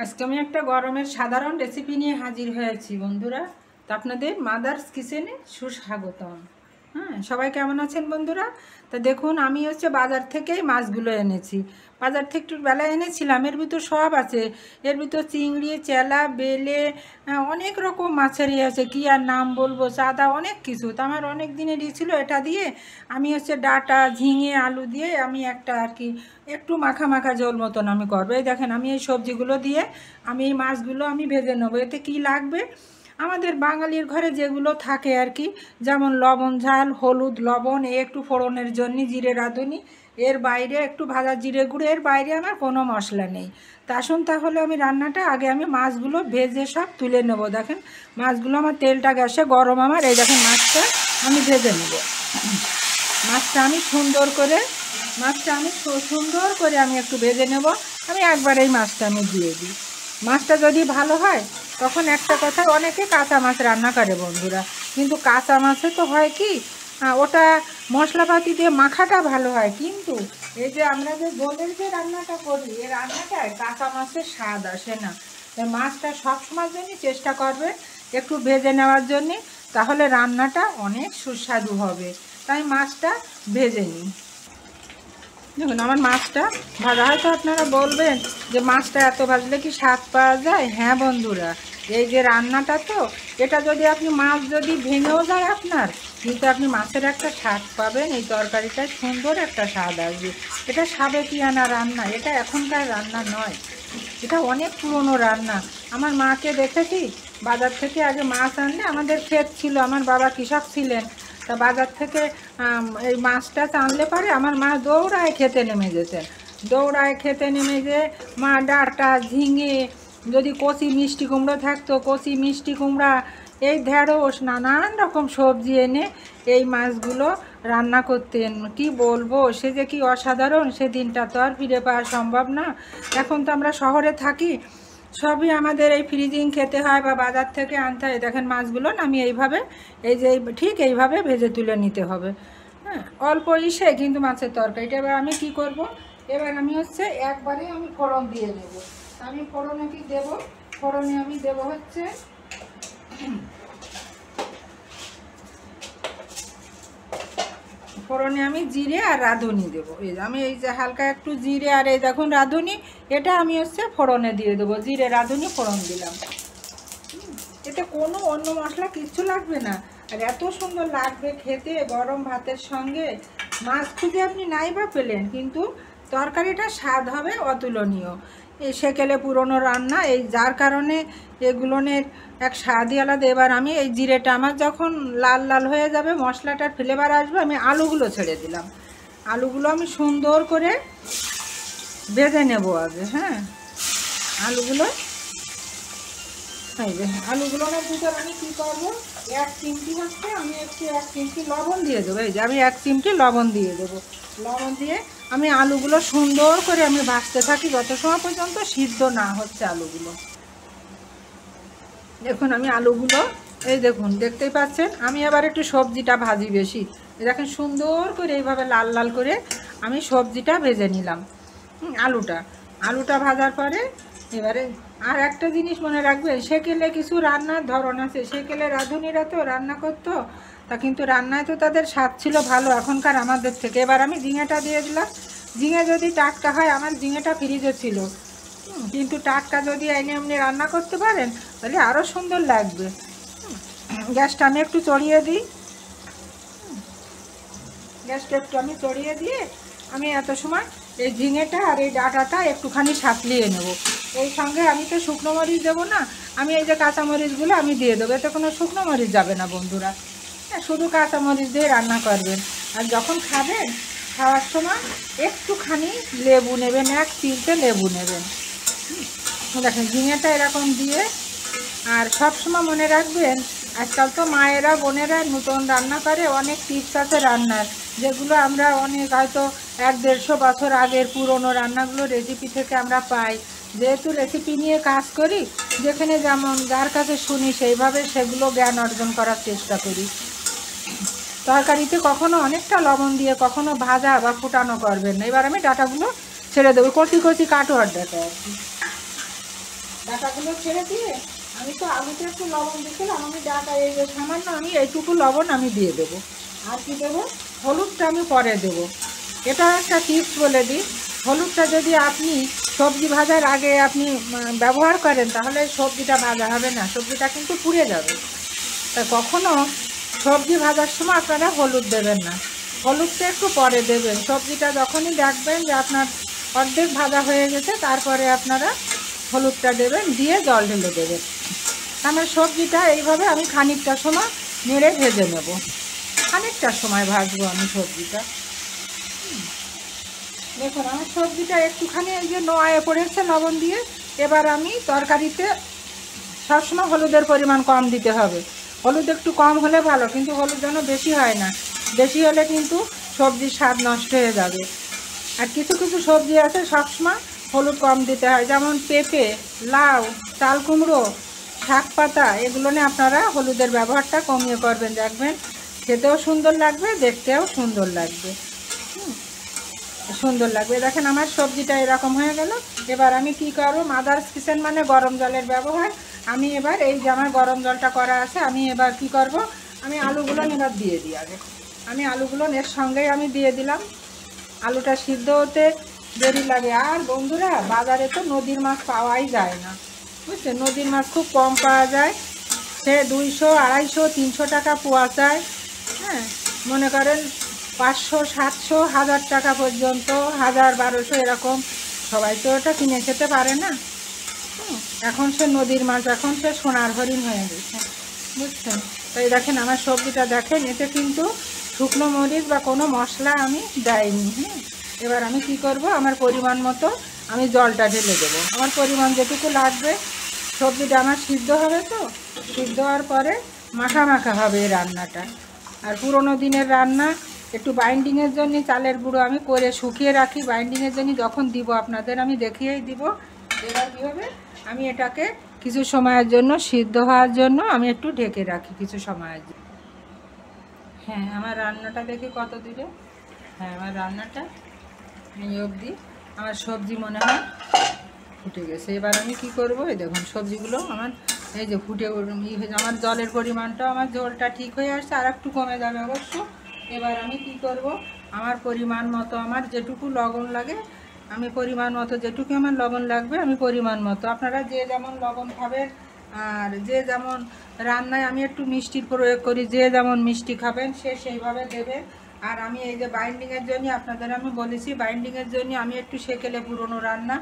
আজকে আমি একটা গরমের সাধারণ রেসিপি নিয়ে হাজির হয়েছি বন্ধুরা। তো আপনাদের মাদার্স কিচেনে সুস্বাগতম। সবাই কেমন আছেন বন্ধুরা? তো দেখুন, আমি বাজার থেকেই মাছগুলো এনেছি। বাজার থেকে একটু বেলা এনেছিলাম। এর ভিতর সব আছে। এর ভিতর চিংড়ি, চেলা, বেলে, অনেক রকম মাছেরই আছে। কি আর নাম বলবো, চাঁদা, অনেক কিছু। তো আমার অনেক দিনেরই ছিল। এটা দিয়ে আমি ডাঁটা, ঝিঙে, আলু দিয়ে আমি একটা আর কি একটু মাখা মাখা ঝোল মতন আমি করবো। এই দেখেন, আমি এই সবজিগুলো দিয়ে আমি এই মাছগুলো আমি ভেজে নেবো। এতে কি লাগবে, আমাদের বাঙালির ঘরে যেগুলো থাকে আর কি, যেমন লবণ, ঝাল, হলুদ, লবণ, একটু ফোড়নের জন্য জিরে, রাঁধুনি, এর বাইরে একটু ভাজা জিরে গুঁড়ো, এর বাইরে আমার কোনো মশলা নেই। তা আসুন তাহলে আমি রান্নাটা আগে আমি মাছগুলো ভেজে সব তুলে নেব। দেখেন মাছগুলো আমার তেলটা গ্যাসে গরম আমার। এই দেখেন মাছটা আমি ভেজে নেব। মাছটা আমি সুন্দর করে আমি একটু ভেজে নেব। আমি একবার এই মাছটা আমি দিয়ে দিই। মাছটা যদি ভালো হয় তখন একটা কথা, অনেকে কাঁচা মাছ রান্না করে বন্ধুরা, কিন্তু কাঁচা মাছে তো হয় কি, ওটা মশলাপাতি দিয়ে মাখাটা ভালো হয়, কিন্তু এই যে আমরা যে ঝোলের যে রান্নাটা করি, এই রান্নাটায় কাঁচা মাছের স্বাদ আসে না। তাই মাছটা সবসময়ের জন্য চেষ্টা করবে একটু ভেজে নেওয়ার জন্যে, তাহলে রান্নাটা অনেক সুস্বাদু হবে। তাই মাছটা ভেজে নিই। দেখুন আমার মাছটা ভাজা। হয়তো আপনারা বলবেন যে মাছটা এত ভাজলে কি স্বাদ পাওয়া যায়? হ্যাঁ বন্ধুরা, এই যে রান্নাটা তো, এটা যদি আপনি মাছ যদি ভেঙেও যায় আপনার, কিন্তু আপনি মাছের একটা স্বাদ পাবেন। এই তরকারিটায় সুন্দর একটা স্বাদ আসবে। এটা সাবেকিয়ানা রান্না, এটা এখনকার রান্না নয়, এটা অনেক পুরনো রান্না। আমার মাকে দেখেছি বাজার থেকে আগে মাছ আনলে, আমাদের ক্ষেত ছিল, আমার বাবা কৃষক ছিলেন। তা বাজার থেকে এই মাছটা আনলে পারে আমার মা দৌড়ায় খেতে নেমে যেতেন। দৌড়ায় খেতে নেমে যে মা ডাঁটা, ঝিঙে, যদি কচি মিষ্টি কুমড়ো থাকতো, কচি মিষ্টি কুমড়া, এই ঢেঁড়স, নানান রকম সবজি এনে এই মাছগুলো রান্না করতেন। কি বলবো, সে যে কি অসাধারণ, সেদিনটা তো আর ফিরে পাওয়া সম্ভব না। এখন তো আমরা শহরে থাকি, সবই আমাদের এই ফ্রিজিং খেতে হয় বা বাজার থেকে আনতে হয়। দেখেন মাছগুলো আমি এইভাবে, এই যে ঠিক এইভাবে ভেজে তুলে নিতে হবে। অল্প ইসে কিন্তু মাছের তরকারিটা। এবার আমি কি করব, এবার আমি একবারে আমি ফোড়ন দিয়ে দেব। আমি ফোড়নে কি দেব, ফোড়নে আমি দেব ফোড়নে আমি জিরে আর রাঁধুনি দেবো। আমি এই যে হালকা একটু জিরে আর এই দেখুন রাঁধুনি, এটা আমি ফোড়নে দিয়ে দেবো। জিরে, রাঁধুনি ফোড়ন দিলাম। এতে কোনো অন্য মশলা কিচ্ছু লাগবে না, আর এত সুন্দর লাগবে খেতে গরম ভাতের সঙ্গে। মাছ খুঁজে আপনি নাই বা পেলেন, কিন্তু তরকারিটা স্বাদ হবে অতুলনীয়। এই সেকেলে পুরনো রান্না, এই যার কারণে এগুলোনের এক স্বাদই আলাদা। এবার আমি এই জিরেটা আমার যখন লাল লাল হয়ে যাবে, মশলাটার ফ্লেভার আসবে, আমি আলুগুলো ছেড়ে দিলাম। আলুগুলো আমি সুন্দর করে ভেজে নেব আগে। আলুগুলো, এই যে আলুগুলোর ভিতর আমি কী করবো, এক চিমটি আমি এক চিমটি লবণ দিয়ে দেবো। এই যে আমি এক চিমটি লবণ দিয়ে দেবো। লবণ দিয়ে আমি আলুগুলো সুন্দর করে আমি ভাজতে থাকি যত সময় পর্যন্ত সিদ্ধ না হচ্ছে আলুগুলো। দেখুন আমি আলুগুলো, এই দেখুন দেখতেই পাচ্ছেন, আমি আবার একটু সবজিটা ভাজি বেশি। দেখেন সুন্দর করে এইভাবে লাল লাল করে আমি সবজিটা ভেজে নিলাম। আলুটা ভাজার পরে এবারে আর একটা জিনিস মনে রাখবেন, সেকেলে কিছু রান্নার ধরন আছে। সেকেলে রাঁধুনিরা তো রান্না করতো, তা কিন্তু রান্নায় তো তাদের স্বাদ ছিল ভালো এখনকার আমাদের থেকে। এবার আমি ঝিঙেটা দিয়ে দিলাম। ঝিঙে যদি টাটকা হয়, আমার ঝিঙেটা ফ্রিজে ছিল, কিন্তু টাটকা যদি এনে এমনি রান্না করতে পারেন তাহলে আরও সুন্দর লাগবে। গ্যাসটা আমি একটু চড়িয়ে দিই। গ্যাসটা একটু আমি চড়িয়ে দিয়ে আমি এত সময় এই ঝিঙেটা আর এই ডাঁটাটা একটুখানি সাঁতলিয়ে নেব। এই সঙ্গে আমি তো শুকনো মরিচ দেবো না, আমি এই যে কাঁচামরিচগুলো আমি দিয়ে দেবো। এতে কোনো শুকনো মরিচ যাবে না বন্ধুরা, শুধু কাঁচামরিচ দিয়ে রান্না করবেন। আর যখন খাবেন, খাওয়ার সময় একটুখানি লেবু নেবেন, এক চিলতে লেবু নেবেন। দেখেন ঝিঙেটা এরকম দিয়ে। আর সব সময় মনে রাখবেন, আজকাল তো মায়েরা, বোনেরা নতুন রান্না করে, অনেক টিপস আছে রান্নার, যেগুলো আমরা অনেক হয়তো 100-150 বছর আগের পুরনো রান্নাগুলো রেসিপি থেকে আমরা পাই। যেহেতু রেসিপি নিয়ে কাজ করি, যেখানে যেমন যার কাছে শুনি সেইভাবে সেগুলো জ্ঞান অর্জন করার চেষ্টা করি। তরকারিতে কখনো অনেকটা লবণ দিয়ে কখনো ভাজা বা ফুটানো করবেন না। এবার আমি ডাঁটাগুলো ছেড়ে দেবো, কচি কচি কাটোয়ার ডাঁটা আর কি। ডাঁটাগুলো ছেড়ে দিয়ে আমি তো আলুতে একটু লবণ দিয়েছিলাম, আমি ডাঁটা এই যে সামান্য আমি এইটুকু লবণ আমি দিয়ে দেবো। আর কি দেবো, হলুদটা আমি পরে দেবো। এটা একটা টিপস বলে দিই, হলুদটা যদি আপনি সবজি ভাজার আগে আপনি ব্যবহার করেন তাহলে সবজিটা ভাজা হবে না, সবজিটা কিন্তু পুড়ে যাবে। তাই কখনও সবজি ভাজার সময় আপনারা হলুদ দেবেন না, হলুদটা একটু পরে দেবেন। সবজিটা যখনই দেখবেন যে আপনার অর্ধেক ভাজা হয়ে গেছে তারপরে আপনারা হলুদটা দেবেন, দিয়ে জল ঢেলে দেবেন। আমার সবজিটা এইভাবে আমি খানিকটা সময় নেড়ে ভেজে নেব, খানিকটা সময় ভাজবো আমি সবজিটা। দেখুন আমার সবজিটা একটুখানি এই যে নোয়ায়ে পড়েছে লবণ দিয়ে। এবার আমি তরকারিতে সবসময় হলুদের পরিমাণ কম দিতে হবে, হলুদ একটু কম হলে ভালো, কিন্তু হলুদ যেন বেশি হয় না, বেশি হলে কিন্তু সবজির স্বাদ নষ্ট হয়ে যাবে। আর কিছু কিছু সবজি আছে সবসময় হলুদ কম দিতে হয়, যেমন পেঁপে, লাউ, চাল কুমড়ো, শাক পাতা, এগুলো নিয়ে আপনারা হলুদের ব্যবহারটা কমিয়ে করবেন, দেখবেন খেতেও সুন্দর লাগবে, দেখতেও সুন্দর লাগবে, সুন্দর লাগবে। দেখেন আমার সবজিটা এরকম হয়ে গেল। এবার আমি কি করব, মাদার্স কিচেন মানে গরম জলের ব্যবহার। আমি এবার এই যে আমার গরম জলটা করা আছে, আমি এবার কি করব, আমি আলুগুলো এবার দিয়ে দিই। আগে আমি আলুগুলো এর সঙ্গেই আমি দিয়ে দিলাম। আলুটা সিদ্ধ হতে দেরি লাগে। আর বন্ধুরা, বাজারে তো নদীর মাছ পাওয়াই যায় না, বুঝছেন, নদীর মাছ খুব কম পাওয়া যায়। সে 200, 250, 300 টাকা পোয়া যায়। হ্যাঁ, মনে করেন 500, 700, 1000 টাকা পর্যন্ত, 1000, 1200 এরকম। সবাই তো ওটা কিনে খেতে পারে না। এখন সে নদীর মাছ, এখন সে সোনার হরিণ হয়ে গেছে, বুঝছেন। তাই দেখেন আমার সবজিটা দেখেন, এতে কিন্তু শুকনো মরিচ বা কোনো মশলা আমি দেয়নি। হ্যাঁ, এবার আমি কি করব, আমার পরিমাণ মতো আমি জলটা ঢেলে দেবো, আমার পরিমাণ যেটুকু লাগবে। সবজিটা আমার সিদ্ধ হবে, তো সিদ্ধ হওয়ার পরে মাখা মাখা হবে এই রান্নাটা। আর পুরোনো দিনের রান্না, একটু বাইন্ডিংয়ের জন্য চালের গুঁড়ো আমি করে শুকিয়ে রাখি, বাইন্ডিংয়ের জন্য যখন দিব আপনাদের আমি দেখিয়েই দিব। এবার কী হবে, আমি এটাকে কিছু সময়ের জন্য সিদ্ধ হওয়ার জন্য আমি একটু ঢেকে রাখি কিছু সময়ের জন্য। হ্যাঁ, আমার রান্নাটা দেখি কত দূরে। হ্যাঁ, আমার রান্নাটা এই অবধি আমার সবজি মনে হয় ফুটে গেছে। এবার আমি কি করব, এই দেখুন সবজিগুলো আমার এই যে ফুটে আমার জলের পরিমাণটা, আমার ঝোলটা ঠিক হয়ে আসছে, আর একটু কমে যাবে অবশ্য। এবার আমি কি করব, আমার পরিমাণ মতো আমার যেটুকু লবণ লাগে, আমি পরিমাণ মতো যেটুকু আমার লবণ লাগবে আমি পরিমাণ মতো, আপনারা যে যেমন লবণ খাবেন আর যে যেমন রান্নায় আমি একটু মিষ্টির প্রয়োগ করি, যে যেমন মিষ্টি খাবেন সে সেইভাবে দেবে। আর আমি এই যে বাইন্ডিংয়ের জন্য আপনাদের আমি বলেছি, বাইন্ডিংয়ের জন্য আমি একটু সেকেলে পুরনো রান্না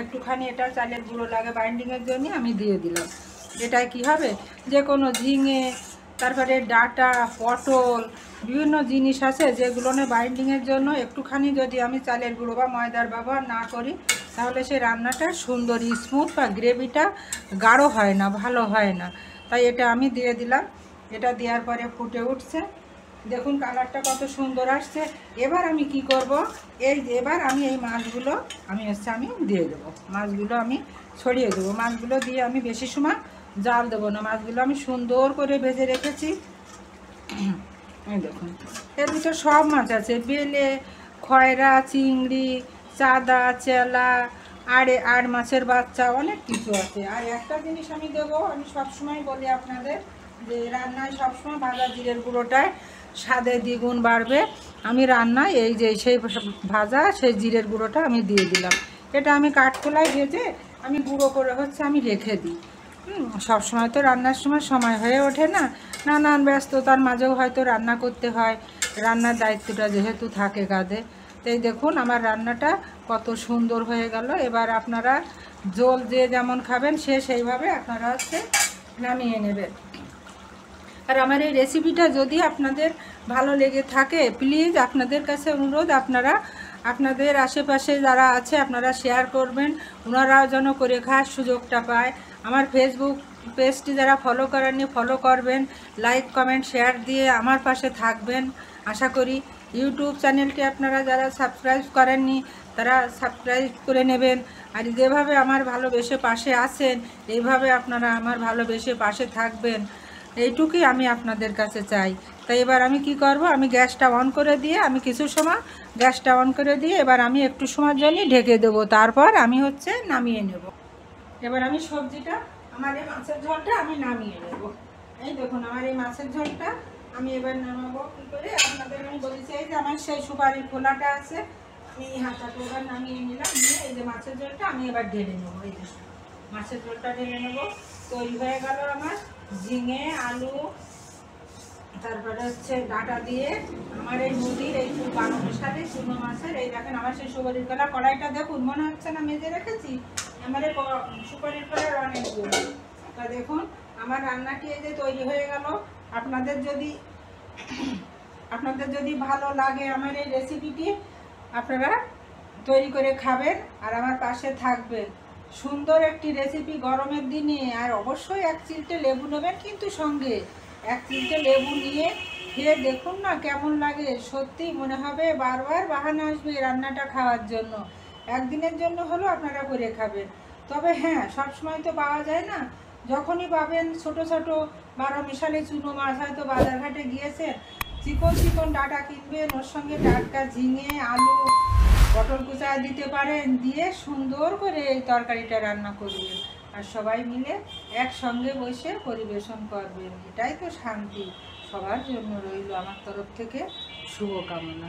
একটুখানি এটা চালের গুঁড়ো লাগে বাইন্ডিংয়ের জন্য আমি দিয়ে দিলাম। এটায় কি হবে, যে কোনো ঝিঙে, তারপরে ডাঁটা, পটল, বিভিন্ন জিনিস আছে যেগুলো বাইন্ডিংয়ের জন্য একটুখানি যদি আমি চালের গুঁড়ো বা ময়দার ব্যবহার না করি তাহলে সে রান্নাটা সুন্দর স্মুথ বা গ্রেভিটা গাঢ় হয় না, ভালো হয় না। তাই এটা আমি দিয়ে দিলাম। এটা দেওয়ার পরে ফুটে উঠছে, দেখুন কালারটা কত সুন্দর আসছে। এবার আমি কি করব, এবার আমি এই মাছগুলো আমি দিয়ে দেবো, মাছগুলো আমি ছড়িয়ে দেবো। মাছগুলো দিয়ে আমি বেশি সময় জাল দেবো না, মাছগুলো আমি সুন্দর করে ভেজে রেখেছি। এই দেখুন এর ভিতর সব মাছ আছে, বেলে, খয়রা, চিংড়ি, চাদা, চেলা, আর মাছের বাচ্চা, অনেক কিছু আছে। আর একটা জিনিস আমি দেবো, আমি সবসময় বলি আপনাদের যে রান্নায় সবসময় ভাজা জিরের গুঁড়োটায় স্বাদে দ্বিগুণ বাড়বে। আমি রান্নায় এই যে সেই ভাজা সেই জিরের গুঁড়োটা আমি দিয়ে দিলাম। এটা আমি কাঠখোলায় ভেজে আমি গুঁড়ো করে আমি রেখে দিই। সবসময় তো রান্নার সময় হয়ে ওঠে না, নানান ব্যস্ততার মাঝেও হয়তো রান্না করতে হয়, রান্নার দায়িত্বটা যেহেতু থাকে কাঁধে। তাই দেখুন আমার রান্নাটা কত সুন্দর হয়ে গেল। এবার আপনারা ঝোল যে যেমন খাবেন সে সেইভাবে আপনারা নামিয়ে নেবেন। আর আমার এই রেসিপিটা যদি আপনাদের ভালো লেগে থাকে প্লিজ আপনাদের কাছে অনুরোধ, আপনারা আপনাদের আশেপাশে যারা আছে আপনারা শেয়ার করবেন, ওনারাও যেন করে খাওয়ার সুযোগটা পায়। আমার ফেসবুক পেজটি যারা ফলো করেননি ফলো করবেন, লাইক কমেন্ট শেয়ার দিয়ে আমার পাশে থাকবেন আশা করি। ইউটিউব চ্যানেলটি আপনারা যারা সাবস্ক্রাইব করেননি তারা সাবস্ক্রাইব করে নেবেন। আর যেভাবে আমার ভালোবেসে পাশে আছেন এইভাবে আপনারা আমার ভালোবেসে পাশে থাকবেন, এইটুকুই আমি আপনাদের কাছে চাই। তাই এবার আমি কি করব, আমি গ্যাসটা অন করে দিয়ে আমি কিছু সময় গ্যাসটা অন করে দিয়ে এবার আমি একটু সময়ের জন্য ঢেকে দেবো, তারপর আমি নামিয়ে নেব। এবার আমি সবজিটা, আমার এই মাছের ঝোলটা আমি নামিয়ে নেব। এই দেখুন আমার এই মাছের ঝোলটা আমি এবার নামাবো কী করে, আপনাদের আমি বলেছি এই যে আমার সেই সুপারির খোলাটা আছে, আমি এই হাতাটা এবার নামিয়ে নিলাম, নিয়ে এই যে মাছের ঝোলটা আমি এবার ঢেলে নেবো। এই যে মাছের ঝোলটা ঢেলে নেবো। তৈরি হয়ে গেল আমার ঝিঙে আলু, তারপরে হচ্ছে ডাঁটা দিয়ে আমার এই নদীর এই 12 সালে চুনো মাছের, এই দেখেন আমার সেই সুপারির কলা কড়াইটা দেখুন, মনে হচ্ছে না মেজে রেখেছি, আমার এই সুপারির কলার অনেকগুলো। তা দেখুন আমার রান্নাটি এই যে তৈরি হয়ে গেল। আপনাদের যদি ভালো লাগে আমার এই রেসিপিটি, আপনারা তৈরি করে খাবেন আর আমার পাশে থাকবেন। সুন্দর একটি রেসিপি গরমের দিনে, আর অবশ্যই 1 চিমটে লেবু নেবেন, কিন্তু সঙ্গে 1 চিমটে লেবু নিয়ে খেয়ে দেখুন না কেমন লাগে। সত্যি মনে হবে বারবার বাহানা আসবে রান্নাটা খাওয়ার জন্য। একদিনের জন্য হলেও আপনারা করে খাবেন। তবে হ্যাঁ, সবসময় তো পাওয়া যায় না। যখনই পাবেন ছোট ছোট 12 মিশালি চুনো মাছ, হয়তো বাজারঘাটে গিয়েছেন, চিকন চিকন ডাঁটা কিনবেন, ওর সঙ্গে টাটকা ঝিঙে আলু পটল কুচা দিতে পারেন, দিয়ে সুন্দর করে এই তরকারিটা রান্না করবেন আর সবাই মিলে একসঙ্গে বসে পরিবেশন করবেন। এটাই তো শান্তি। সবার জন্য রইল আমার তরফ থেকে শুভকামনা।